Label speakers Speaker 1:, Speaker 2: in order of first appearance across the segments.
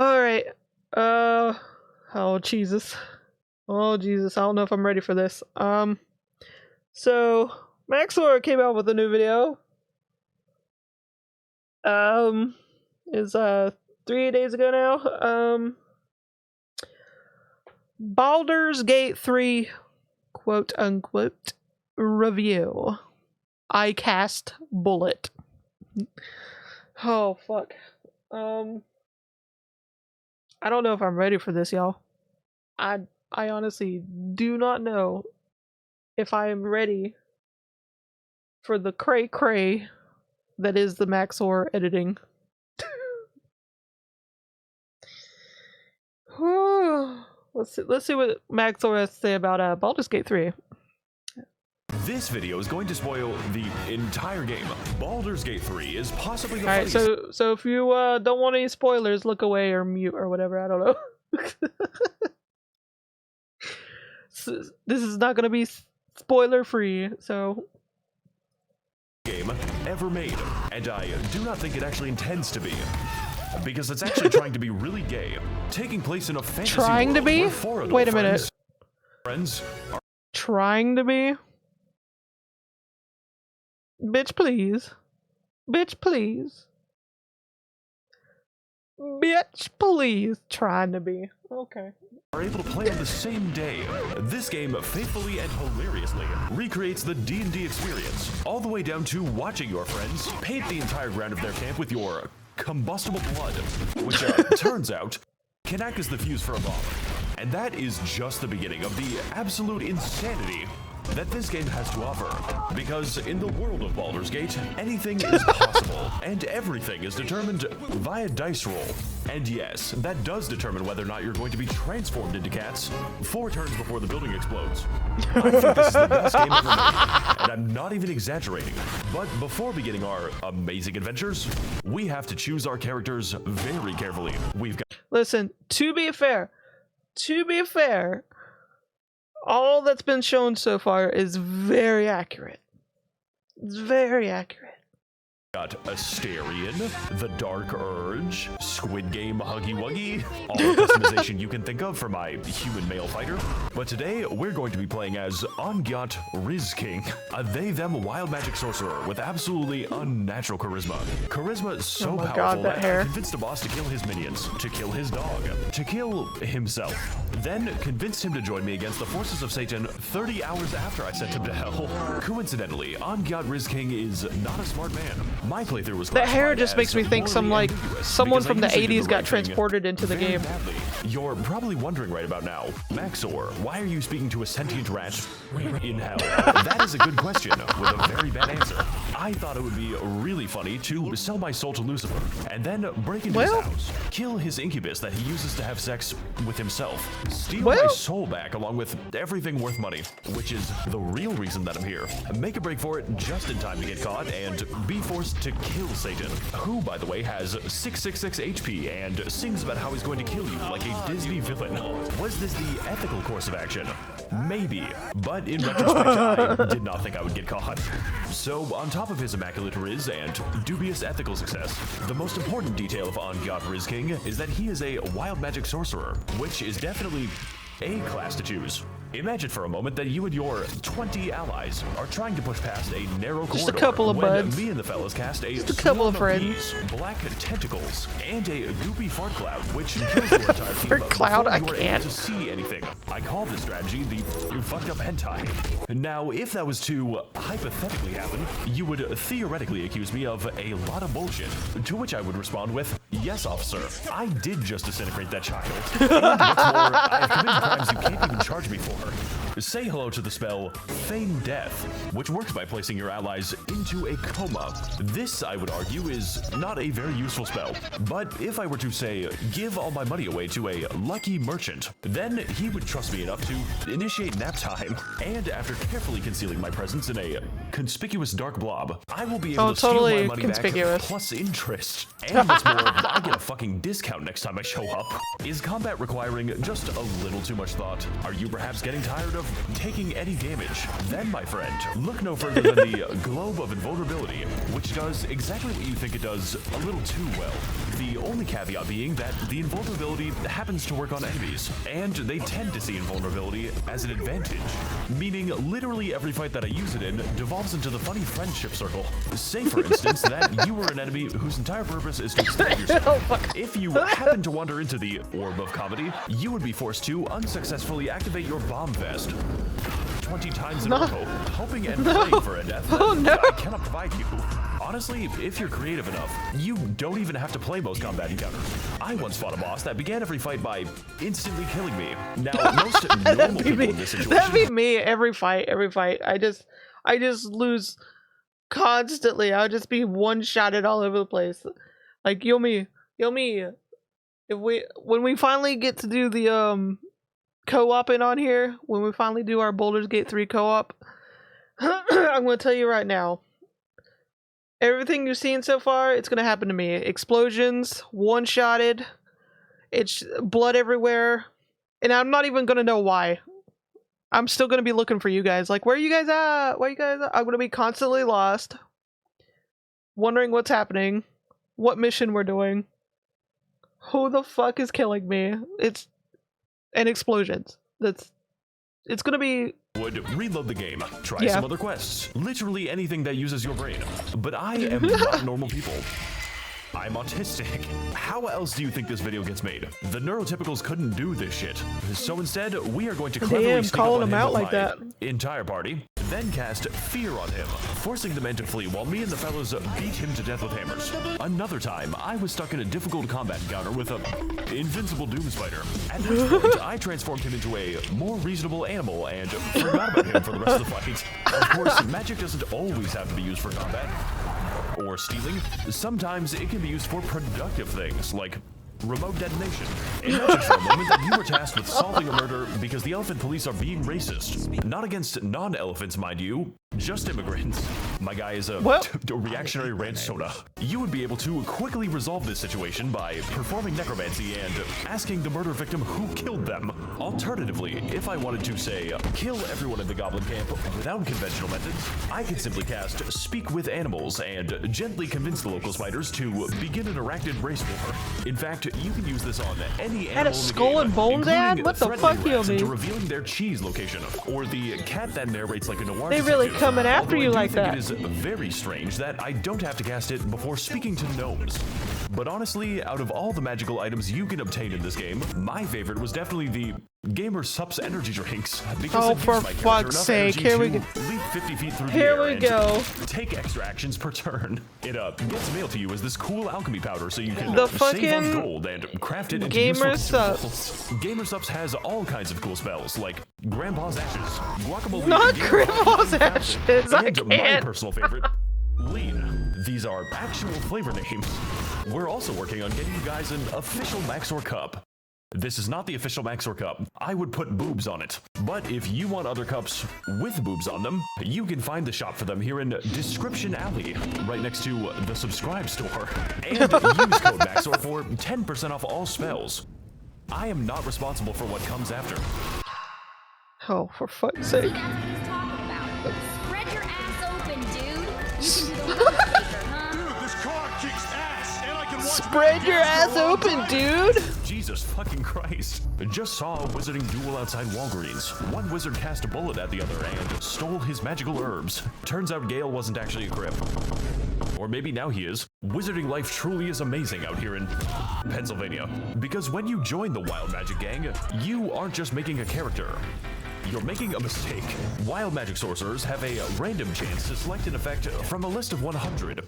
Speaker 1: Alright. Oh Jesus. Oh Jesus, I don't know if I'm ready for this. So Max0r came out with a new video. Is 3 days ago now. Baldur's Gate 3 quote unquote review. I cast bullet. Oh fuck. I don't know if I'm ready for this, y'all. I honestly do not know if I am ready for the cray that is the Max0r editing. Let's see what Max0r has to say about Baldur's Gate 3.
Speaker 2: This video is going to spoil the entire game. Baldur's Gate 3 is possibly the
Speaker 1: Alright, so if you don't want any spoilers, look away or mute or whatever, I don't know. This is not gonna be spoiler free, so
Speaker 2: game ever made, and I do not think it actually intends to be. Because it's actually trying to be really gay, taking place in a fantasy
Speaker 1: trying to
Speaker 2: world
Speaker 1: be?
Speaker 2: where 4 adult
Speaker 1: Wait a minute.
Speaker 2: Friends are
Speaker 1: trying to be? Bitch, please. Bitch, please. Bitch, please. Trying to be. Okay.
Speaker 2: are able to play on the same day. This game faithfully and hilariously recreates the D&D experience, all the way down to watching your friends paint the entire ground of their camp with your combustible blood, which turns out can act as the fuse for a bomb. And that is just the beginning of the absolute insanity that this game has to offer. Because in the world of Baldur's Gate, anything is possible, and everything is determined via dice roll. And yes, that does determine whether or not you're going to be transformed into cats 4 turns before the building explodes. I think this is the best game ever made, and I'm not even exaggerating. But before beginning our amazing adventures, we have to choose our characters very carefully. We've got—
Speaker 1: Listen, to be fair, all that's been shown so far is very accurate. It's very accurate.
Speaker 2: got Asterion, the Dark Urge, Squid Game Huggy Wuggy, all the customization you can think of for my human male fighter. But today, we're going to be playing as Ongyat Rizking, a they-them wild magic sorcerer with absolutely unnatural charisma. Charisma so powerful that I convinced a boss to kill his minions, to kill his dog, to kill himself, then convinced him to join me against the forces of Satan 30 hours after I sent him to hell. Coincidentally, Ongyat Rizking is not a smart man. My playthrough was
Speaker 1: that hair just makes me think someone from the 80s got transported into the game.
Speaker 2: Badly. You're probably wondering right about now, Max0r, why are you speaking to a sentient rat in hell? That is a good question with a very bad answer. I thought it would be really funny to sell my soul to Lucifer and then break into his house, kill his incubus that he uses to have sex with himself, steal my soul back along with everything worth money, which is the real reason that I'm here. Make a break for it just in time to get caught and be forced to kill Satan, who, by the way, has 666 HP and sings about how he's going to kill you like a Disney villain. Was this the ethical course of action? Maybe, but in retrospect, I did not think I would get caught. So, on top of his immaculate riz and dubious ethical success, the most important detail of Ongyat Rizking is that he is a wild magic sorcerer, which is definitely a class to choose. Imagine for a moment that you and your 20 allies are trying to push past a narrow corridor.
Speaker 1: Just a couple of buds.
Speaker 2: Me and the fellas cast a
Speaker 1: couple of friends,
Speaker 2: black tentacles, and a goopy fart cloud, which kills your entire team
Speaker 1: fart cloud, I
Speaker 2: before you are
Speaker 1: can't
Speaker 2: able to see anything. I call this strategy the fucked up hentai. Now, if that was to hypothetically happen, you would theoretically accuse me of a lot of bullshit. To which I would respond with, "Yes, officer, I did just disintegrate that child. And what's more, I have committed crimes you can't even charge me for." Say hello to the spell Feign Death, which works by placing your allies into a coma. This, I would argue, is not a very useful spell. But if I were to say, give all my money away to a lucky merchant, then he would trust me enough to initiate nap time. And after carefully concealing my presence in a conspicuous dark blob, I will be able to steal my money back plus interest. And what's more, I get a fucking discount next time I show up. Is combat requiring just a little too much thought? Are you perhaps getting getting tired of taking any damage, then, my friend, look no further than the Globe of Invulnerability, which does exactly what you think it does a little too well. The only caveat being that the invulnerability happens to work on enemies, and they tend to see invulnerability as an advantage, meaning literally every fight that I use it in devolves into the funny friendship circle. Say, for instance, that you were an enemy whose entire purpose is to extend yourself. If you happen to wander into the Orb of Comedy, you would be forced to unsuccessfully activate your bomb vest 20 times in a row, hoping and praying for a death that I cannot provide you. Honestly, if you're creative enough, you don't even have to play most combat encounters. I once fought a boss that began every fight by instantly killing me. Now, most normal people in this situation...
Speaker 1: That'd be me every fight. I just lose constantly. I'll just be one-shotted all over the place. Like, Yomi, when we finally get to do the co-oping on here, when we finally do our Baldur's Gate 3 co-op, I'm gonna tell you right now, everything you've seen so far, it's gonna happen to me. Explosions, one-shotted, it's blood everywhere, and I'm not even gonna know why. I'm still gonna be looking for you guys. Like, where are you guys at? Where are you guys at? I'm gonna be constantly lost, wondering what's happening, what mission we're doing, who the fuck is killing me. And explosions. It's gonna be...
Speaker 2: Would reload the game, try some other quests, literally anything that uses your brain. But I am not normal people. I'm autistic. How else do you think this video gets made? The neurotypicals couldn't do this shit. So instead, we are going to cleverly sneak up on him out like that. Entire party, then cast fear on him, forcing the man to flee while me and the fellas beat him to death with hammers. Another time, I was stuck in a difficult combat encounter with a invincible doom spider. At which point, I transformed him into a more reasonable animal and forgot about him for the rest of the fight. Of course, magic doesn't always have to be used for combat or stealing. Sometimes it can be used for productive things, like remote detonation. Imagine for a moment that you were tasked with solving a murder because the elephant police are being racist. Not against non-elephants, mind you, just immigrants. My guy is a reactionary ranch soda. You would be able to quickly resolve this situation by performing necromancy and asking the murder victim who killed them. Alternatively, if I wanted to, say, kill everyone in the goblin camp without conventional methods, I could simply cast Speak with Animals and gently convince the local spiders to begin an arachnid race war. In fact, you can use this on any animal in the game,
Speaker 1: Skull and Bones ad? What the fuck, you mean?
Speaker 2: Revealing their cheese location, or the cat that narrates like a noir
Speaker 1: They really coming after you like that.
Speaker 2: It is very strange that I don't have to cast it before speaking to gnomes. But honestly, out of all the magical items you can obtain in this game, my favorite was definitely the Gamer Sups energy drinks.
Speaker 1: Oh, for fuck's sake, here we go.
Speaker 2: Leap 50 feet through
Speaker 1: here
Speaker 2: the air
Speaker 1: we go.
Speaker 2: Take extra actions per turn. It gets mailed to you as this cool alchemy powder so you can
Speaker 1: the
Speaker 2: save on gold and craft it into
Speaker 1: Gamer Sups.
Speaker 2: Gamer Sups has all kinds of cool spells like Grandpa's Ashes, Guacamole,
Speaker 1: not Grandpa's Ashes, I
Speaker 2: and my
Speaker 1: can't.
Speaker 2: personal favorite, Lean. These are actual flavor names. We're also working on getting you guys an official Max0r cup. This is not the official Max0r cup. I would put boobs on it. But if you want other cups with boobs on them, you can find the shop for them here in Description Alley, right next to the subscribe store. And use code Max0r for 10% off all spells. I am not responsible for what comes after.
Speaker 1: Oh, for fuck's sake.
Speaker 3: Spread your ass open, dude. You can do the wheel shaker, huh?
Speaker 4: Dude, this car kicks ass, and I can watch
Speaker 1: Spread your ass open, dude.
Speaker 2: Jesus fucking Christ. Just saw a wizarding duel outside Walgreens. One wizard cast a bullet at the other and stole his magical herbs. Turns out Gale wasn't actually a crip. Or maybe now he is. Wizarding life truly is amazing out here in Pennsylvania. Because when you join the Wild Magic Gang, you aren't just making a character. You're making a mistake. Wild magic sorcerers have a random chance to select an effect from a list of 100.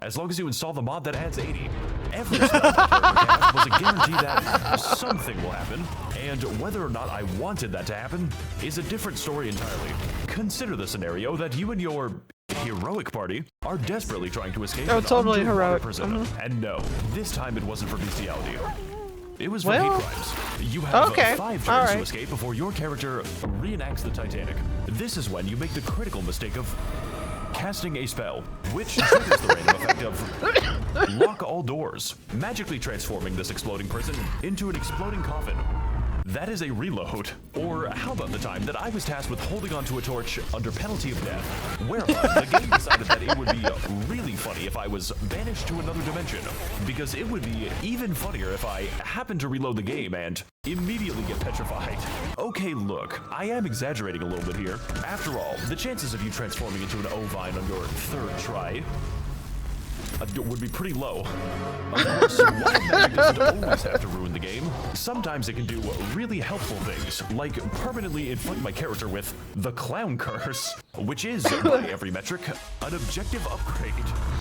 Speaker 2: As long as you install the mod that adds 80. Every spell cast was a guarantee that something will happen, and whether or not I wanted that to happen is a different story entirely. Consider the scenario that you and your heroic party are desperately trying to escape an
Speaker 1: totally
Speaker 2: underwater
Speaker 1: heroic.
Speaker 2: prison. And no, this time it wasn't for bestiality. It was for hate crimes. You have 5 turns to escape before your character reenacts the Titanic. This is when you make the critical mistake of casting a spell, which triggers the random effect of lock all doors, magically transforming this exploding prison into an exploding coffin. That is a reload. Or how about the time that I was tasked with holding onto a torch under penalty of death? Whereupon the game decided that it would be really funny if I was banished to another dimension, because it would be even funnier if I happened to reload the game and immediately get petrified. Okay, look, I am exaggerating a little bit here. After all, the chances of you transforming into an ovine on your third try would be pretty low. Of course, while magic doesn't always have to ruin the game, sometimes it can do really helpful things, like permanently inflict my character with the clown curse, which is, by every metric, an objective upgrade.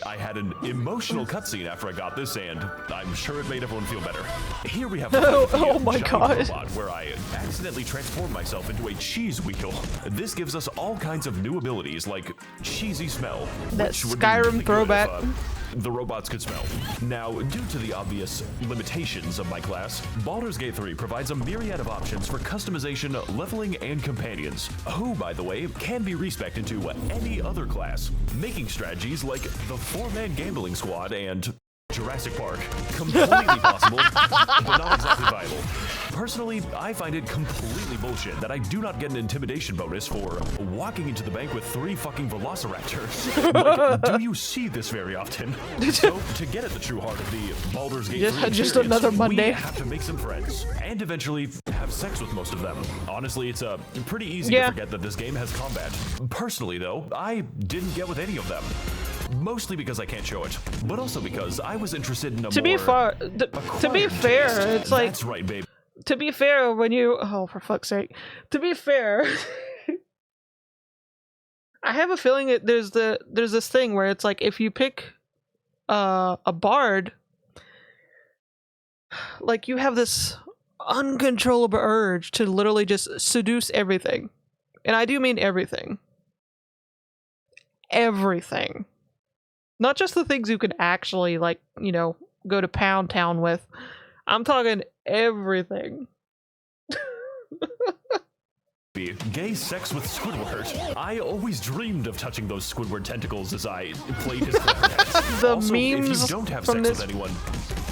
Speaker 2: I had an emotional cutscene after I got this, and I'm sure it made everyone feel better. Here we have
Speaker 1: oh my god,
Speaker 2: robot where I accidentally transformed myself into a cheese wheel. This gives us all kinds of new abilities, like cheesy smell.
Speaker 1: That
Speaker 2: which would be
Speaker 1: Skyrim
Speaker 2: really good
Speaker 1: throwback.
Speaker 2: if, the robots could smell. Now, due to the obvious limitations of my class, Baldur's Gate 3 provides a myriad of options for customization, leveling, and companions, who, by the way, can be respec'd into any other class, making strategies like the 4-man gambling squad and Jurassic Park completely possible, but not exactly viable. Personally, I find it completely bullshit that I do not get an intimidation bonus for walking into the bank with 3 fucking velociraptors. Like, do you see this very often? So, to get at the true heart of the Baldur's Gate 3
Speaker 1: just
Speaker 2: experience,
Speaker 1: another Monday.
Speaker 2: we have to make some friends, and eventually have sex with most of them. Honestly, it's pretty easy to forget that this game has combat. Personally, though, I didn't get with any of them. Mostly because I can't show it, but also because I was interested in a
Speaker 1: to be fair, it's like,
Speaker 2: that's right, babe.
Speaker 1: To be fair, when you, oh, for fuck's sake, to be fair, I have a feeling that there's this thing where it's like, if you pick a bard, like, you have this uncontrollable urge to literally just seduce everything. And I do mean everything. Everything. Not just the things you could actually, like, you know, go to Pound Town with. I'm talking everything.
Speaker 2: Gay sex with Squidward. I always dreamed of touching those Squidward tentacles as I played his clarinet.
Speaker 1: The
Speaker 2: also,
Speaker 1: memes
Speaker 2: if you don't have
Speaker 1: from
Speaker 2: sex
Speaker 1: this
Speaker 2: with anyone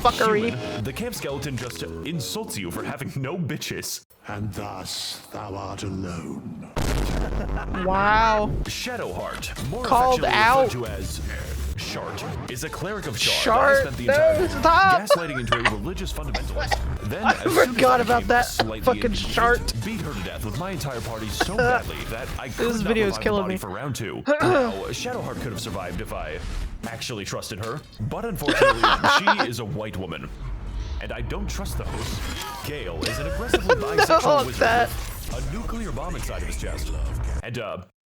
Speaker 1: fuckery.
Speaker 2: human, the camp skeleton just insults you for having no bitches.
Speaker 4: And thus thou art alone.
Speaker 1: Wow.
Speaker 2: Shadowheart, more
Speaker 1: Called
Speaker 2: affectionately
Speaker 1: out.
Speaker 2: referred to as Shart, is a cleric of Shard.
Speaker 1: Shart?
Speaker 2: I spent the entire
Speaker 1: No,
Speaker 2: game
Speaker 1: stop.
Speaker 2: gaslighting into a religious fundamentalist. Then,
Speaker 1: I
Speaker 2: as soon as
Speaker 1: forgot
Speaker 2: I
Speaker 1: about
Speaker 2: became
Speaker 1: that
Speaker 2: slightly
Speaker 1: fucking
Speaker 2: inconvenienced,
Speaker 1: Shart.
Speaker 2: beat her to death with my entire party so badly that I could
Speaker 1: This
Speaker 2: not
Speaker 1: video is
Speaker 2: revive the
Speaker 1: killing
Speaker 2: body
Speaker 1: me.
Speaker 2: for round 2. Now, Shadowheart could have survived if I actually trusted her, but unfortunately, she is a white woman. And I don't trust those. Gale is an aggressively bisexual wizard with a nuclear bomb inside of his chest. And,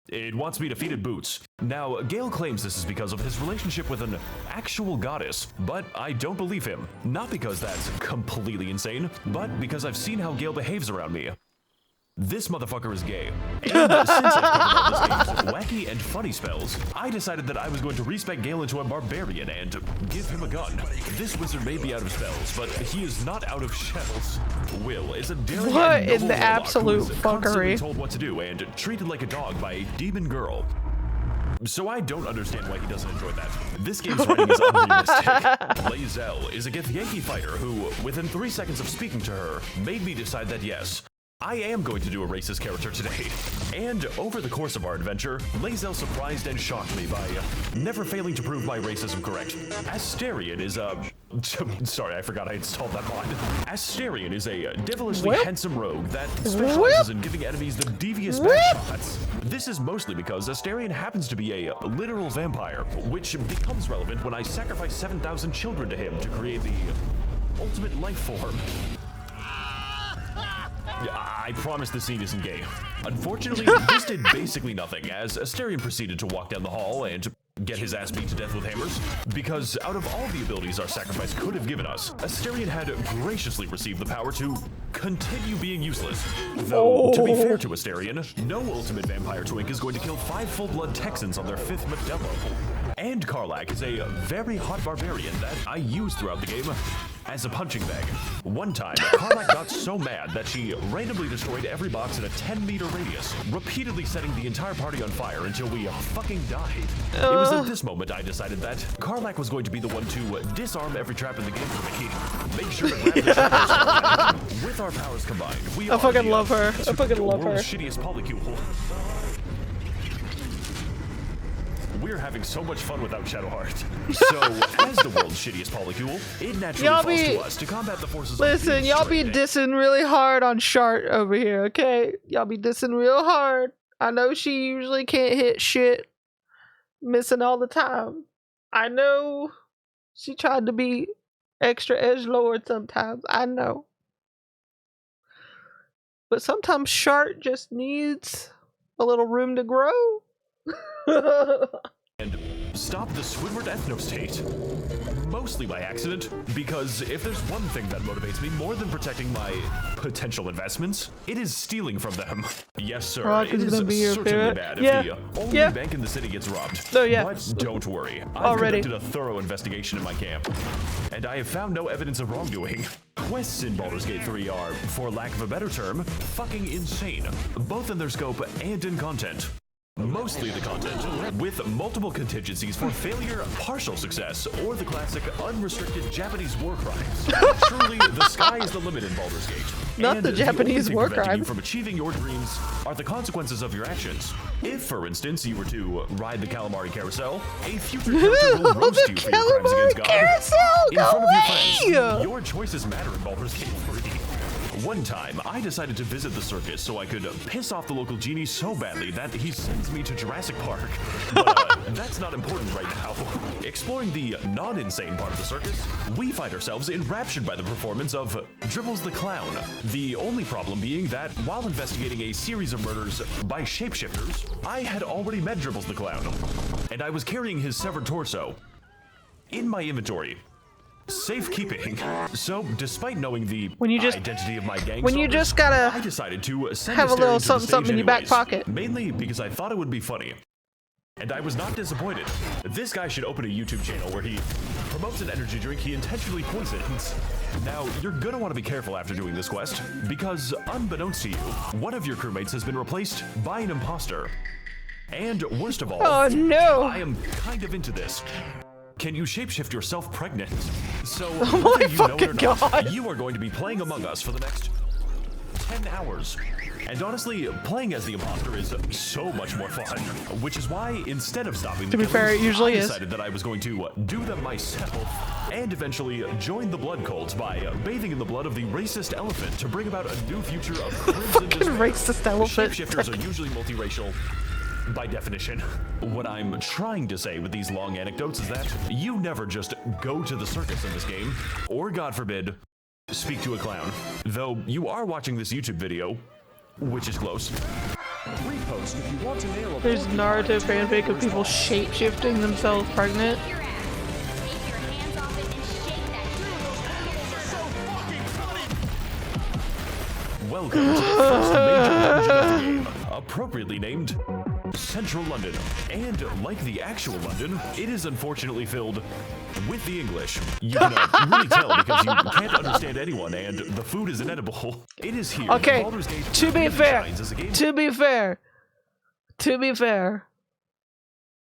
Speaker 2: it wants me to feed it boots. Now, Gale claims this is because of his relationship with an actual goddess, but I don't believe him. Not because that's completely insane, but because I've seen how Gale behaves around me. This motherfucker is gay. And since I've covered all this game's wacky and funny spells, I decided that I was going to respec Gale into a barbarian and give him a gun. This wizard may be out of spells, but he is not out of shells. Will is a daring
Speaker 1: What
Speaker 2: and
Speaker 1: in
Speaker 2: noble
Speaker 1: the
Speaker 2: warlock
Speaker 1: absolute
Speaker 2: who is constantly
Speaker 1: fuckery?
Speaker 2: told what to do and treated like a dog by a demon girl. So I don't understand why he doesn't enjoy that. This game's writing is unrealistic. Lae'zel is a Githyanki fighter who, within 3 seconds of speaking to her, made me decide that yes, I am going to do a racist character today. And over the course of our adventure, Lae'zel surprised and shocked me by never failing to prove my racism correct. Asterion is a... Sorry, I forgot I installed that mod. Asterion is a devilishly handsome rogue that specializes in giving enemies the devious backshots. This is mostly because Asterion happens to be a literal vampire, which becomes relevant when I sacrifice 7,000 children to him to create the ultimate life form. I promise the scene isn't gay. Unfortunately, this did basically nothing, as Asterion proceeded to walk down the hall and get his ass beat to death with hammers. Because out of all the abilities our sacrifice could have given us, Asterion had graciously received the power to continue being useless. Though, to be fair to Asterion, no ultimate vampire twink is going to kill 5 full-blood Texans on their 5th Modelo. And Karlach is a very hot barbarian that I used throughout the game as a punching bag. One time, Karlach got so mad that she randomly destroyed every box in a 10-meter radius, repeatedly setting the entire party on fire until we fucking died. It was at this moment I decided that Karlach was going to be the one to disarm every trap in the game for me. Make sure to grab the triggers with With our powers combined, we
Speaker 1: I
Speaker 2: are
Speaker 1: fucking
Speaker 2: the
Speaker 1: love her. I fucking love her.
Speaker 2: world's shittiest polycule. We're having so much fun without Shadowheart. So, as the world's shittiest polycule, it naturally
Speaker 1: Y'all
Speaker 2: falls
Speaker 1: be-
Speaker 2: to us to combat the forces
Speaker 1: Listen,
Speaker 2: of
Speaker 1: y'all be dissing really hard on Shart over here, okay? Y'all be dissing real hard. I know she usually can't hit shit, missing all the time. I know she tried to be extra edgelord sometimes. I know. But sometimes Shart just needs a little room to grow.
Speaker 2: and stop the Squidward ethno-state. Mostly by accident, because if there's one thing that motivates me more than protecting my potential investments, it is stealing from them. Yes, sir,
Speaker 1: Rock
Speaker 2: it
Speaker 1: is
Speaker 2: is
Speaker 1: gonna be your
Speaker 2: certainly
Speaker 1: favorite.
Speaker 2: bad
Speaker 1: Yeah.
Speaker 2: if the only
Speaker 1: Yeah.
Speaker 2: bank in the city gets robbed.
Speaker 1: Oh, yeah.
Speaker 2: But don't worry, I've
Speaker 1: Already.
Speaker 2: conducted a thorough investigation in my camp, and I have found no evidence of wrongdoing. Quests in Baldur's Gate 3 are, for lack of a better term, fucking insane, both in their scope and in content. Mostly the content, with multiple contingencies for failure, partial success, or the classic unrestricted Japanese war crimes. Truly, the sky is the limit in Baldur's Gate.
Speaker 1: Not
Speaker 2: And
Speaker 1: the Japanese
Speaker 2: only thing
Speaker 1: war
Speaker 2: preventing you
Speaker 1: crimes.
Speaker 2: from achieving your dreams are the consequences of your actions. If, for instance, you were to ride the calamari carousel, a future character will roast you for your crimes against God.
Speaker 1: Carousel,
Speaker 2: In
Speaker 1: go
Speaker 2: front of your
Speaker 1: away!
Speaker 2: friends, your choices matter in Baldur's Gate 3. One time, I decided to visit the circus so I could piss off the local genie so badly that he sends me to Jurassic Park. But that's not important right now. Exploring the non-insane part of the circus, we find ourselves enraptured by the performance of Dribbles the Clown. The only problem being that while investigating a series of murders by shapeshifters, I had already met Dribbles the Clown, and I was carrying his severed torso in my inventory. Safekeeping. So, despite knowing the
Speaker 1: When you just-
Speaker 2: identity of my gang
Speaker 1: when you
Speaker 2: stalkers,
Speaker 1: just gotta
Speaker 2: I decided to send
Speaker 1: have a
Speaker 2: Astarion
Speaker 1: little
Speaker 2: to the
Speaker 1: something,
Speaker 2: stage
Speaker 1: something in your back
Speaker 2: anyways,
Speaker 1: pocket.
Speaker 2: mainly because I thought it would be funny. And I was not disappointed. This guy should open a YouTube channel where he promotes an energy drink he intentionally poisons. Now, you're gonna want to be careful after doing this quest, because unbeknownst to you, one of your crewmates has been replaced by an imposter. And worst of all,
Speaker 1: Oh no!
Speaker 2: I am kind of into this. Can you shapeshift yourself pregnant? So,
Speaker 1: Oh
Speaker 2: whether
Speaker 1: my
Speaker 2: you know it or
Speaker 1: fucking
Speaker 2: not,
Speaker 1: God.
Speaker 2: you are going to be playing Among Us for the next 10 hours. And honestly, playing as the imposter is so much more fun. Which is why, instead of stopping the
Speaker 1: To be fair,
Speaker 2: killers,
Speaker 1: it usually
Speaker 2: I
Speaker 1: is.
Speaker 2: decided that I was going to do them myself. And eventually join the blood cult by bathing in the blood of the racist elephant to bring about a new future of crimson despair.
Speaker 1: Racist elephant.
Speaker 2: Shapeshifters are usually multiracial. By definition. What I'm trying to say with these long anecdotes is that you never just go to the circus in this game, or God forbid, speak to a clown. Though you are watching this YouTube video, which is close.
Speaker 5: Repost if you want to nail a
Speaker 1: There's Naruto fanfic of people shape-shifting themselves pregnant.
Speaker 3: Your ass. Take your hands off it and shake that.
Speaker 2: Welcome to the first major dungeon of the game, appropriately named Central London. And like the actual London, it is unfortunately filled with the English. You can really tell because you can't understand anyone and the food is inedible. It is here. that
Speaker 1: Okay,
Speaker 2: Baldur's Gate
Speaker 1: to be
Speaker 2: really
Speaker 1: fair,
Speaker 2: shines as a game.
Speaker 1: to be fair,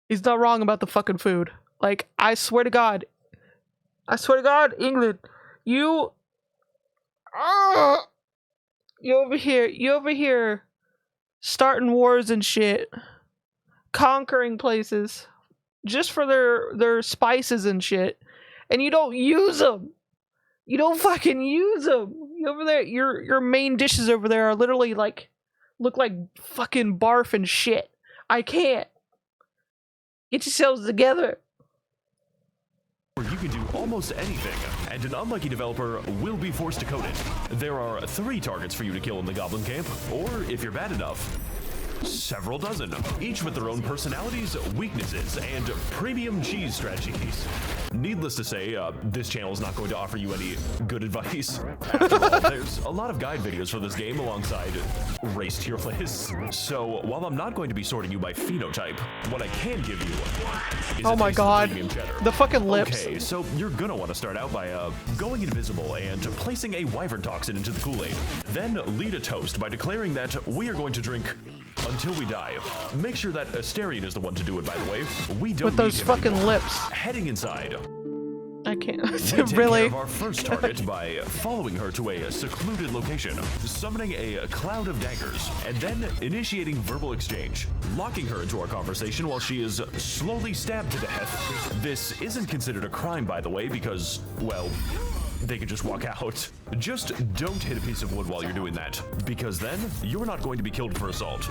Speaker 1: he's not wrong about the fucking food. Like, I swear to God, England, you over here, starting wars and shit, conquering places, just for their spices and shit, and you don't use them. You don't fucking use them. You over there, your main dishes over there are literally like, look like fucking barf and shit. I can't. Get yourselves together.
Speaker 2: Where you can do almost anything, and an unlucky developer will be forced to code it. There are 3 targets for you to kill in the Goblin Camp, or if you're bad enough, several dozen, each with their own personalities, weaknesses, and premium cheese strategies. Needless to say, this channel is not going to offer you any good advice. After all, there's a lot of guide videos for this game alongside race tier lists. So while I'm not going to be sorting you by phenotype, what I can give you is
Speaker 1: Oh
Speaker 2: a
Speaker 1: my
Speaker 2: taste of
Speaker 1: God.
Speaker 2: premium cheddar.
Speaker 1: The fucking lips.
Speaker 2: Okay, so you're gonna want to start out by going invisible and placing a wyvern toxin into the Kool-Aid. Then lead a toast by declaring that we are going to drink until we die. Make sure that Astarion is the one to do it, by the way. We don't
Speaker 1: With those
Speaker 2: need him
Speaker 1: fucking
Speaker 2: anymore.
Speaker 1: lips.
Speaker 2: Heading inside.
Speaker 1: I I can't.
Speaker 2: We take
Speaker 1: Really?
Speaker 2: care of our first target by following her to a secluded location, summoning a cloud of daggers, and then initiating verbal exchange, locking her into our conversation while she is slowly stabbed to death. This isn't considered a crime, by the way, because, well, they could just walk out. Just don't hit a piece of wood while you're doing that, because then you're not going to be killed for assault.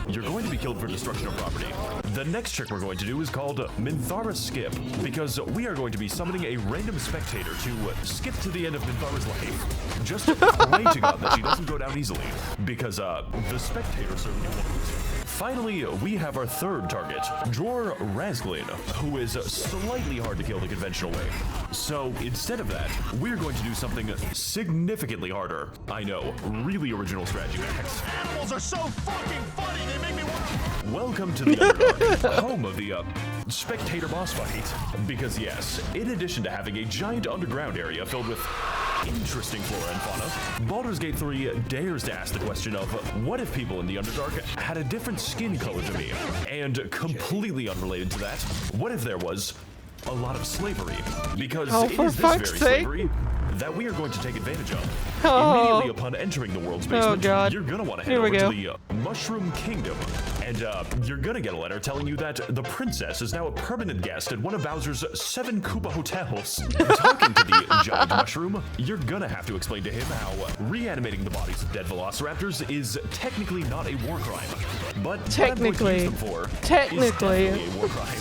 Speaker 2: You're going to be killed for destruction of property. The next trick we're going to do is called Minthara's Skip, because we are going to be summoning a random spectator to skip to the end of Minthara's life. Just pray to God that she doesn't go down easily, because the spectator certainly won't. Finally, we have our third target, Dror Razglin, who is slightly hard to kill the conventional way. So instead of that, we're going to do something significantly harder. I know, really original strategy, Max.
Speaker 4: Animals are so fucking funny, they make me want.
Speaker 2: Welcome to the Underdark, home of the spectator boss fight. Because yes, in addition to having a giant underground area filled with interesting flora and fauna, Baldur's Gate 3 dares to ask the question of, what if people in the Underdark had a different skin color to me? And completely unrelated to that, what if there was a lot of slavery? Because it
Speaker 1: for
Speaker 2: is this
Speaker 1: fuck's
Speaker 2: very
Speaker 1: sake.
Speaker 2: slavery that we are going to take advantage of.
Speaker 1: Oh.
Speaker 2: Immediately upon entering the world's basement,
Speaker 1: God.
Speaker 2: you're gonna want to head
Speaker 1: Here we
Speaker 2: over to
Speaker 1: go.
Speaker 2: the Mushroom Kingdom, and you're gonna get a letter telling you that the princess is now a permanent guest at one of Bowser's 7 Koopa hotels. Talking to the giant mushroom, you're gonna have to explain to him how reanimating the bodies of dead velociraptors is technically not a war crime, but
Speaker 1: Technically.
Speaker 2: what I'm going to use them for
Speaker 1: Technically.
Speaker 2: is definitely a war crime.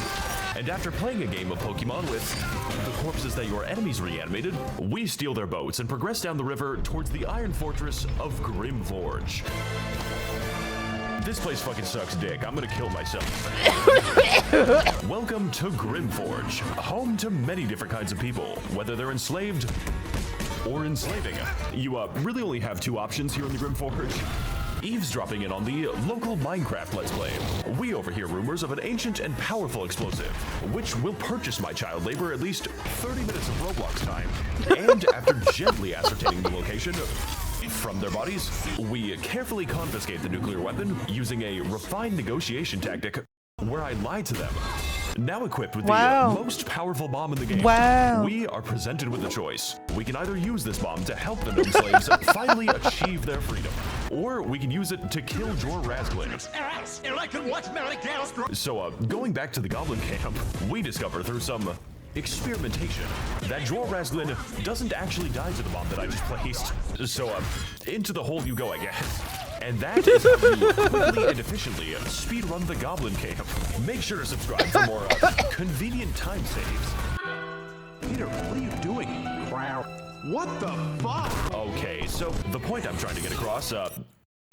Speaker 2: And after playing a game of Pokemon with the corpses that your enemies reanimated, we steal their boats and progress down the river towards the Iron Fortress of Grimforge. This place fucking sucks dick. I'm gonna kill myself. Welcome to Grimforge, home to many different kinds of people, whether they're enslaved or enslaving. You really only have 2 options here in the Grimforge. Eavesdropping in on the local Minecraft Let's Play. We overhear rumors of an ancient and powerful explosive, which will purchase my child labor at least 30 minutes of Roblox time. And after gently ascertaining the location from their bodies, we carefully confiscate the nuclear weapon using a refined negotiation tactic where I lie to them. Now equipped with
Speaker 1: Wow.
Speaker 2: the most powerful bomb in the game,
Speaker 1: Wow.
Speaker 2: we are presented with a choice. We can either use this bomb to help the gnome slaves finally achieve their freedom, or we can use it to kill Dror Razglin. So, going back to the Goblin Camp, we discover through some experimentation that Dror Razglin doesn't actually die to the bomb that I just placed. So, into the hole you go, I guess. And that is how you quickly and efficiently speedrun the Goblin Camp. Make sure to subscribe for more convenient time saves.
Speaker 5: Peter, what are you doing? What the fuck?
Speaker 2: Okay, so the point I'm trying to get across,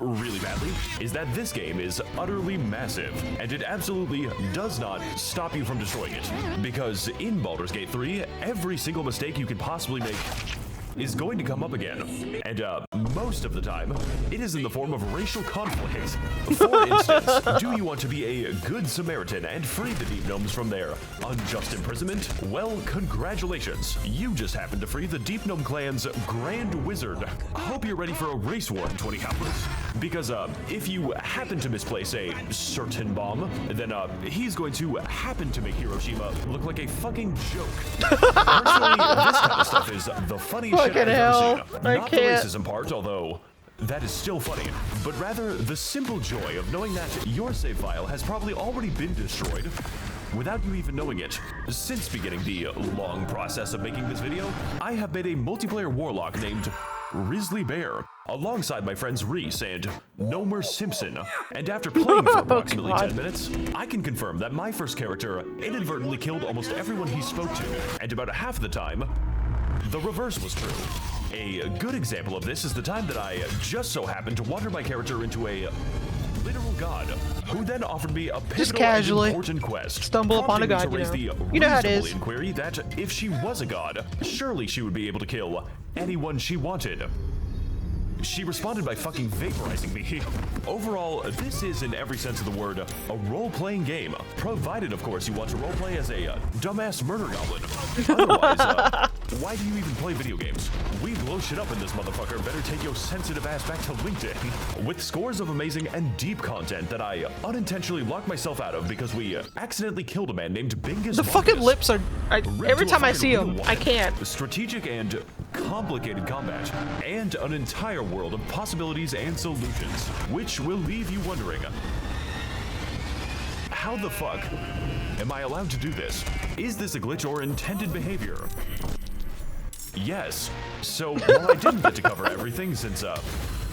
Speaker 2: really badly, is that this game is utterly massive, and it absolutely does not stop you from destroying it. Because in Baldur's Gate 3, every single mistake you can possibly make is going to come up again. And most of the time, it is in the form of racial conflict. For instance, do you want to be a good Samaritan and free the Deep Gnomes from their unjust imprisonment? Well, congratulations. You just happened to free the Deep Gnome clan's Grand Wizard. Hope you're ready for a race war in 20 hours. Because if you happen to misplace a certain bomb, then he's going to happen to make Hiroshima look like a fucking joke. Personally, this kind of stuff is the funniest shit
Speaker 1: Fucking
Speaker 2: I've
Speaker 1: hell.
Speaker 2: ever seen.
Speaker 1: I
Speaker 2: Not the
Speaker 1: can't.
Speaker 2: racism part, although that is still funny, but rather the simple joy of knowing that your save file has probably already been destroyed without you even knowing it. Since beginning the long process of making this video, I have made a multiplayer warlock named Grizzly Bear, alongside my friends Reese and Nomer Simpson. And after playing for approximately 10 minutes, I can confirm that my first character inadvertently killed almost everyone he spoke to, and about half the time, the reverse was true. A good example of this is the time that I just so happened to wander my character into a literal god, who then offered me a pivotal
Speaker 1: casually
Speaker 2: and important quest.
Speaker 1: stumble upon a
Speaker 2: prompting me
Speaker 1: god,
Speaker 2: to
Speaker 1: you
Speaker 2: raise
Speaker 1: know.
Speaker 2: the
Speaker 1: You know how it
Speaker 2: reasonable
Speaker 1: is.
Speaker 2: inquiry that if she was a god, surely she would be able to kill anyone she wanted. She responded by fucking vaporizing me. Overall, this is, in every sense of the word, a role-playing game. Provided, of course, you want to roleplay as a dumbass murder goblin. Otherwise, Why do you even play video games? We blow shit up in this motherfucker. Better take your sensitive ass back to LinkedIn. With scores of amazing and deep content that I unintentionally locked myself out of because we accidentally killed a man named Bingus.
Speaker 1: The fucking lips are... every time I see them, I can't.
Speaker 2: Strategic and complicated combat, and an entire world of possibilities and solutions, which will leave you wondering, how the fuck am I allowed to do this? Is this a glitch or intended behavior? Yes. So, while I didn't get to cover everything since,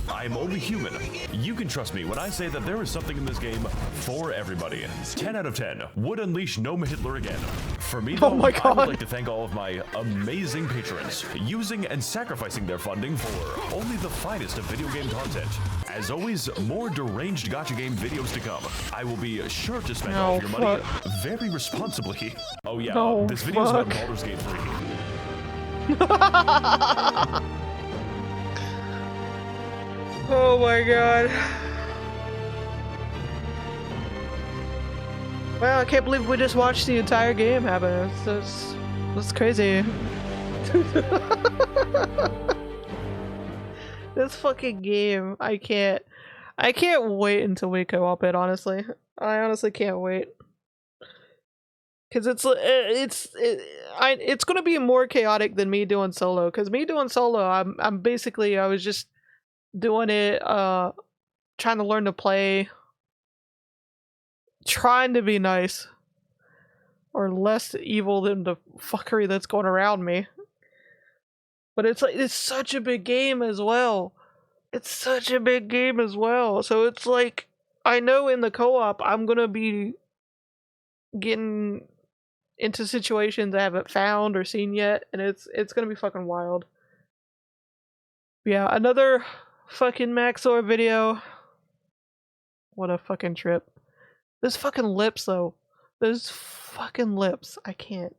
Speaker 2: I'm only human, you can trust me when I say that there is something in this game for everybody. 10 out of 10 would unleash Gnome Hitler again. For me, though,
Speaker 1: Oh my God.
Speaker 2: I would like to thank all of my amazing patrons, using and sacrificing their funding for only the finest of video game content. As always, more deranged gacha game videos to come. I will be sure to spend all of your money very responsibly. Oh yeah,
Speaker 1: No,
Speaker 2: this video is about
Speaker 1: fuck.
Speaker 2: Baldur's Gate 3.
Speaker 1: Oh my god. Wow, I can't believe we just watched the entire game happen. That's crazy. This fucking game, I can't wait until we co-op it, honestly. I honestly can't wait. Cause it's gonna be more chaotic than me doing solo. Cause me doing solo, I'm basically, I was just doing it, trying to learn to play, trying to be nice, or less evil than the fuckery that's going around me. But it's like, it's such a big game as well. It's such a big game as well. So it's like, I know in the co-op, I'm gonna be getting into situations I haven't found or seen yet, and it's gonna be fucking wild. Yeah, another fucking Max0r video. What a fucking trip. Those fucking lips though. Those fucking lips. I can't.